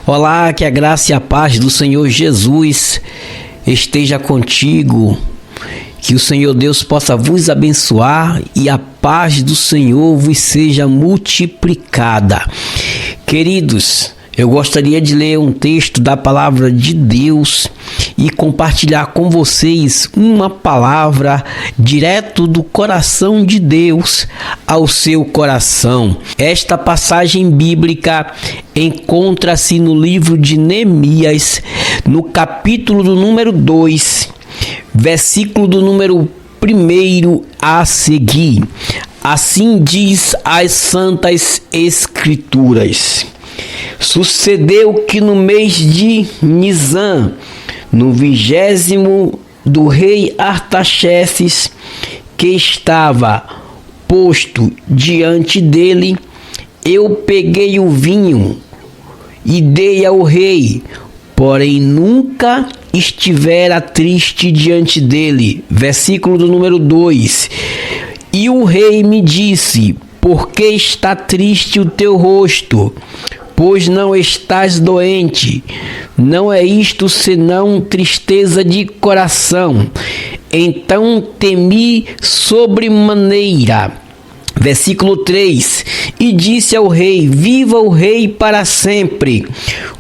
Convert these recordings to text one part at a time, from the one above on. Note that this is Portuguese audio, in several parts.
Olá, que a graça e a paz do Senhor Jesus esteja contigo. Que o Senhor Deus possa vos abençoar e a paz do Senhor vos seja multiplicada. Queridos, eu gostaria de ler um texto da palavra de Deus e compartilhar com vocês uma palavra direto do coração de Deus ao seu coração. Esta passagem bíblica encontra-se no livro de Neemias, no capítulo do número 2, versículo do número 1 a seguir. Assim diz as Santas Escrituras. Sucedeu que no mês de Nisan, no 20º do rei Artaxerxes, que estava posto diante dele, eu peguei o vinho e dei ao rei, porém nunca estivera triste diante dele. Versículo do número 2. E o rei me disse: por que está triste o teu rosto? Pois não estás doente, não é isto senão tristeza de coração. Então temi sobremaneira. Versículo 3. E disse ao rei: viva o rei para sempre.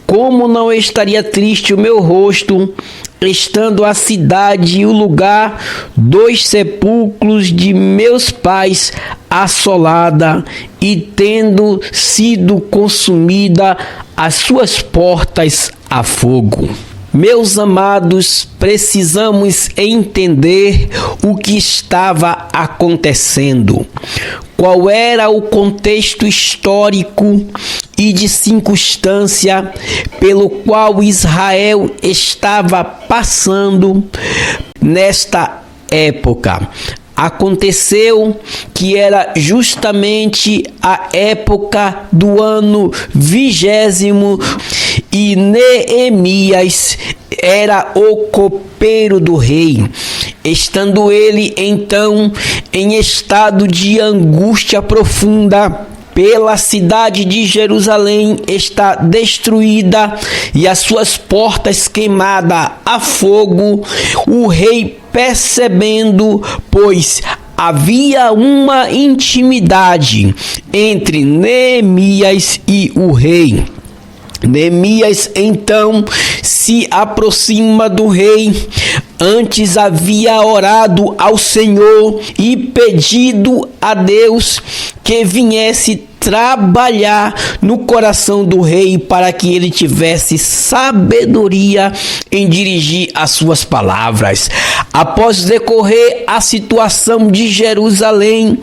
Como não estaria triste o meu rosto, estando a cidade e o lugar dos sepulcros de meus pais assolada e tendo sido consumida as suas portas a fogo. Meus amados, precisamos entender o que estava acontecendo. Qual era o contexto histórico e de circunstância pelo qual Israel estava passando nesta época. Aconteceu que era justamente a época do ano 20º e Neemias era o copeiro do rei, estando ele então em estado de angústia profunda pela cidade de Jerusalém está destruída e as suas portas queimadas a fogo. O rei, percebendo, pois havia uma intimidade entre Neemias e o rei. Neemias então se aproxima do rei. Antes havia orado ao Senhor e pedido a Deus que viesse trabalhar no coração do rei para que ele tivesse sabedoria em dirigir as suas palavras. Após decorrer a situação de Jerusalém,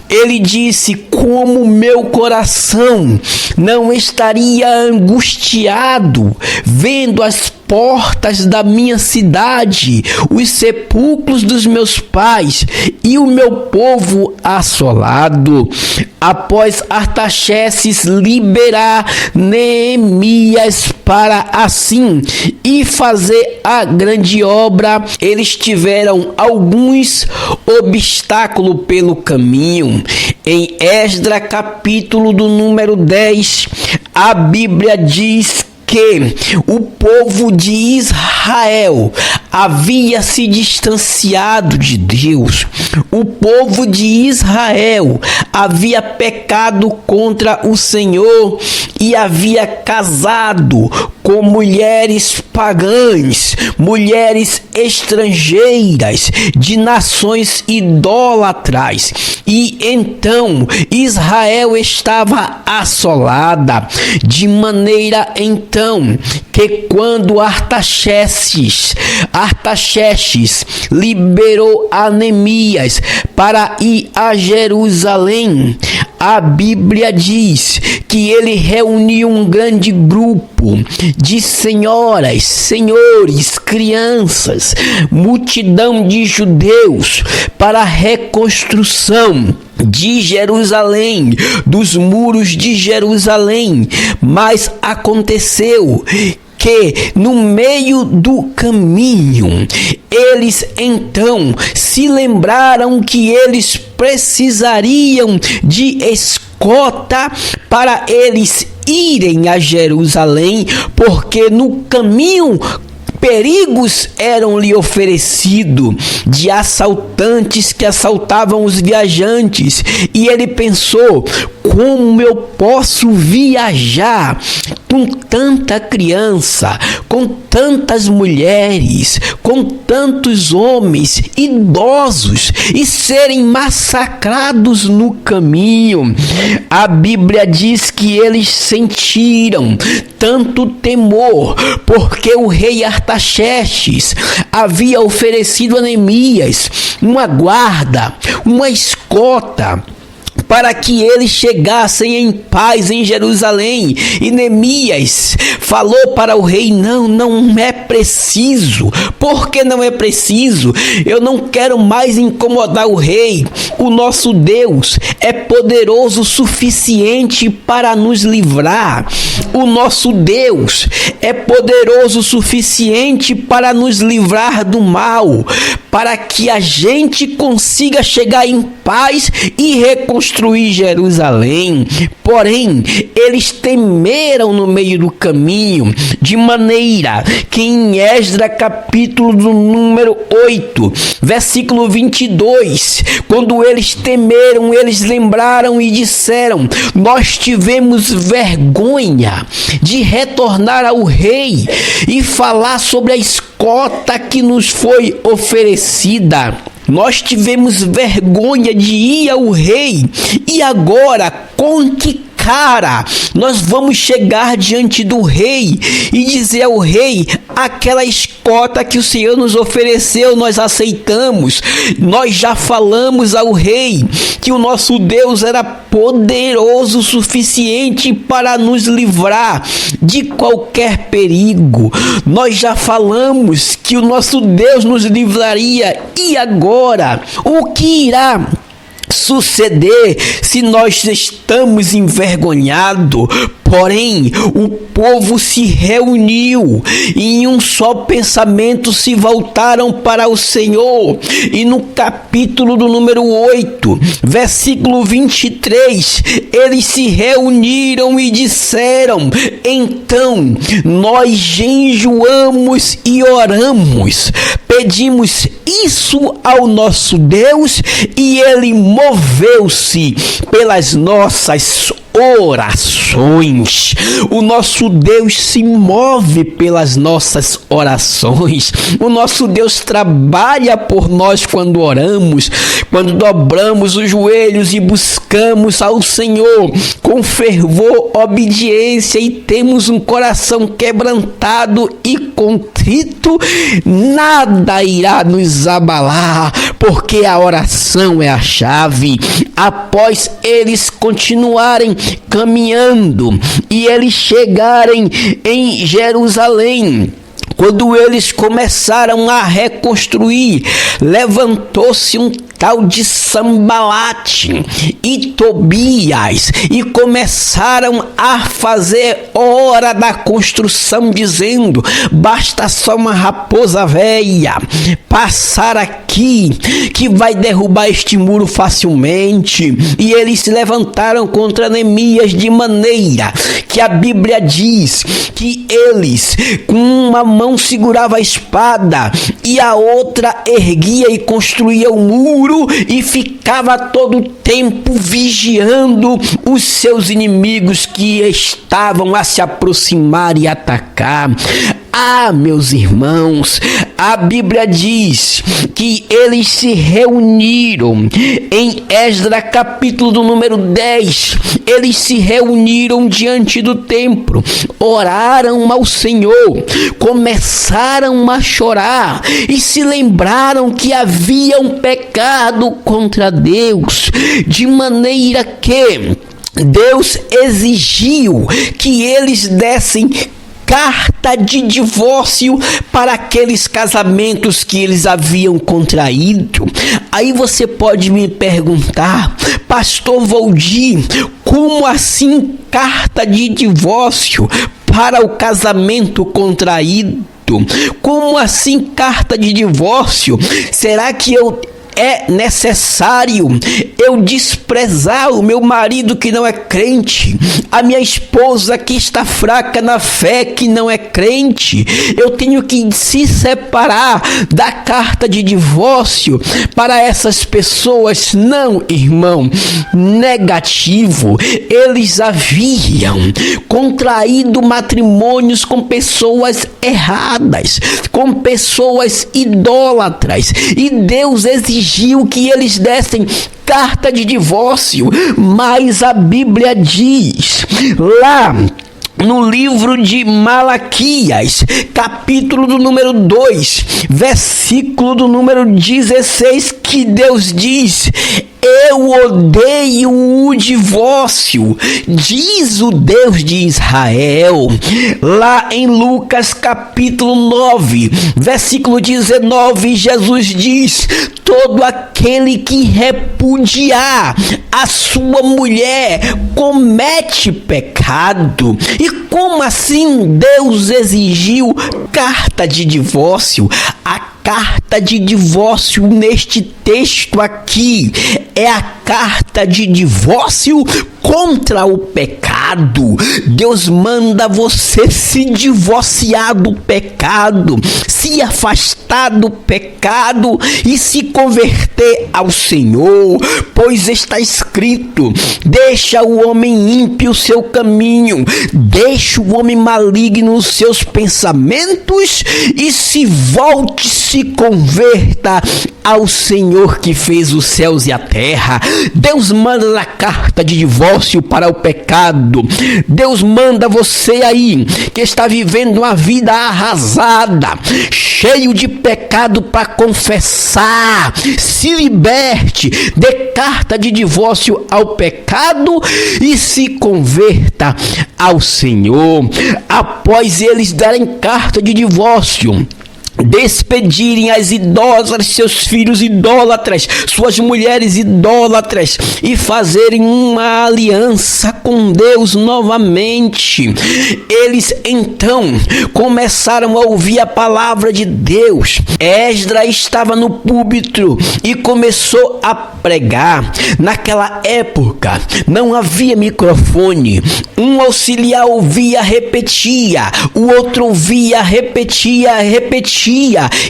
ele disse: como meu coração não estaria angustiado vendo as portas da minha cidade, os sepulcros dos meus pais e o meu povo assolado. Após Artaxerxes liberar Neemias para assim e fazer a grande obra, eles tiveram alguns obstáculos pelo caminho. Em Esdras capítulo do número 10, a Bíblia diz que o povo de Israel havia se distanciado de Deus. O povo de Israel havia pecado contra o Senhor e havia casado com mulheres pagãs, mulheres estrangeiras de nações idólatras. E então Israel estava assolada, de maneira então que quando Artaxerxes liberou a Neemias para ir a Jerusalém, a Bíblia diz que ele reuniu um grande grupo de senhoras, senhores, crianças, multidão de judeus para a reconstrução de Jerusalém, dos muros de Jerusalém. Mas aconteceu que no meio do caminho, eles então se lembraram que eles precisariam de escota para eles irem a Jerusalém, porque no caminho perigos eram-lhe oferecidos de assaltantes que assaltavam os viajantes. E ele pensou: como eu posso viajar com tanta criança, com tantas mulheres, com tantos homens idosos e serem massacrados no caminho? A Bíblia diz que eles sentiram tanto temor, porque o rei Artaxerxes havia oferecido a Neemias uma guarda, uma escolta, para que eles chegassem em paz em Jerusalém. E Neemias falou para o rei: não é preciso. Por que não é preciso? Eu não quero mais incomodar o rei. O nosso Deus é poderoso o suficiente para nos livrar. O nosso Deus é poderoso o suficiente para nos livrar do mal, para que a gente consiga chegar em paz e reconstruir Jerusalém. Porém, eles temeram no meio do caminho, de maneira que em Esdras capítulo do número 8, versículo 22, quando eles temeram, eles lembraram e disseram: nós tivemos vergonha de retornar ao rei e falar sobre a escolta que nos foi oferecida. Nós tivemos vergonha de ir ao rei, e agora com que cara nós vamos chegar diante do rei e dizer ao rei: aquela escolta que o Senhor nos ofereceu, nós aceitamos. Nós já falamos ao rei que o nosso Deus era poderoso o suficiente para nos livrar de qualquer perigo. Nós já falamos que o nosso Deus nos livraria. E agora, o que irá suceder se nós estamos envergonhados? Porém, o povo se reuniu e em um só pensamento se voltaram para o Senhor. E no capítulo do número 8, versículo 23, eles se reuniram e disseram: então nós jejuamos e oramos, pedimos isso ao nosso Deus, e ele moveu-se pelas nossas orações. O nosso Deus se move pelas nossas orações. O nosso Deus trabalha por nós quando oramos, quando dobramos os joelhos e buscamos ao Senhor com fervor, obediência, e temos um coração quebrantado e contrito. Nada irá nos abalar, porque a oração é a chave. Após eles continuarem caminhando e eles chegarem em Jerusalém, quando eles começaram a reconstruir, levantou-se um tal de Sambalate e Tobias e começaram a fazer hora da construção, dizendo: basta só uma raposa velha passar aqui que vai derrubar este muro facilmente. E eles se levantaram contra Neemias de maneira que a Bíblia diz que eles com uma mão segurava a espada e a outra erguia e construía o muro, e ficava todo o tempo vigiando os seus inimigos que estavam a se aproximar e atacar. Ah, meus irmãos, a Bíblia diz que eles se reuniram em Esdras capítulo do número 10. Eles se reuniram diante do templo, oraram ao Senhor, começaram a chorar e se lembraram que haviam pecado contra Deus, de maneira que Deus exigiu que eles dessem carta de divórcio para aqueles casamentos que eles haviam contraído. Aí você pode me perguntar: pastor Valdir, como assim carta de divórcio para o casamento contraído? Como assim carta de divórcio? Será que eu é necessário eu desprezar o meu marido que não é crente, a minha esposa que está fraca na fé que não é crente. Eu tenho que se separar da carta de divórcio para essas pessoas. Não, irmão, negativo. Eles haviam contraído matrimônios com pessoas erradas, com pessoas idólatras, e Deus exigiu que eles dessem carta de divórcio. Mas a Bíblia diz lá no livro de Malaquias, capítulo do número 2, versículo do número 16, que Deus diz: eu odeio o divórcio, diz o Deus de Israel. Lá em Lucas capítulo 9, versículo 19, Jesus diz: todo aquele que repudiar a sua mulher comete pecado. E como assim Deus exigiu carta de divórcio? A carta de divórcio neste texto aqui é a carta de divórcio contra o pecado. Deus manda você se divorciar do pecado, se afastar do pecado e se converter ao Senhor, pois está escrito: deixa o homem ímpio o seu caminho, deixa o homem maligno os seus pensamentos e se converta ao Senhor que fez os céus e a terra. Deus manda a carta de divórcio para o pecado. Deus manda você aí que está vivendo uma vida arrasada, cheio de pecado, para confessar. Se liberte, dê carta de divórcio ao pecado e se converta ao Senhor. Após eles darem carta de divórcio, despedirem as idólatras, seus filhos idólatras, suas mulheres idólatras, e fazerem uma aliança com Deus novamente, eles então começaram a ouvir a palavra de Deus. Esdras estava no púlpito e começou a pregar. Naquela época não havia microfone. Um auxiliar ouvia, repetia, o outro ouvia, repetia,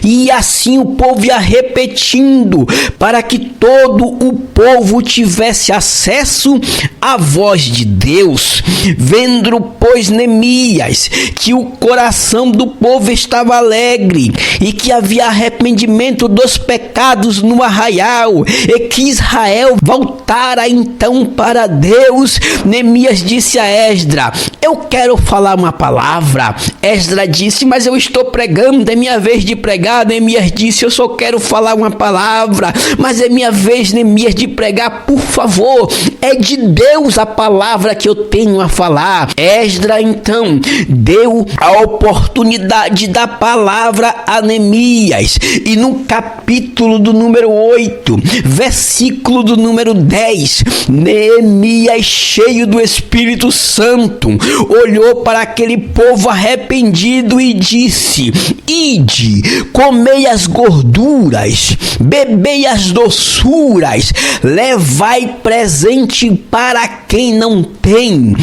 e assim o povo ia repetindo, para que todo o povo tivesse acesso à voz de Deus. Vendo, pois, Neemias que o coração do povo estava alegre e que havia arrependimento dos pecados no arraial, e que Israel voltara então para Deus, Neemias disse a Esdras: eu quero falar uma palavra. Esdras disse: mas eu estou pregando, é minha vez de pregar. Neemias disse: eu só quero falar uma palavra, mas é minha vez, Neemias, de pregar. Por favor, é de Deus a palavra que eu tenho a falar. Esdras então deu a oportunidade da palavra a Neemias, e no capítulo do número 8, versículo do número 10, Neemias, cheio do Espírito Santo, olhou para aquele povo arrependido e disse: ide, comei as gorduras, bebei as doçuras, levai presente para quem não tem.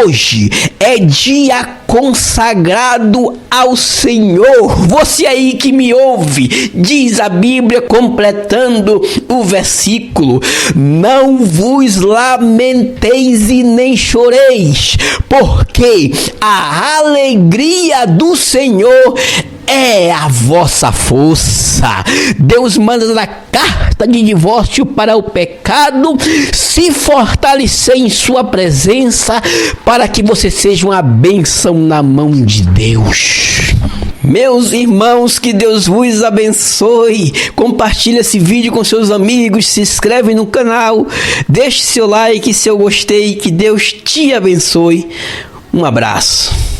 Hoje é dia consagrado ao Senhor. Você aí que me ouve, diz a Bíblia, completando o versículo: não vos lamenteis e nem choreis, porque a alegria do Senhor é a vossa força. Deus manda na carta de divórcio para o pecado se fortalecer em sua presença, para que você seja uma bênção na mão de Deus. Meus irmãos, que Deus vos abençoe. Compartilhe esse vídeo com seus amigos, se inscreve no canal, deixe seu like se eu gostei. Que Deus te abençoe. Um abraço.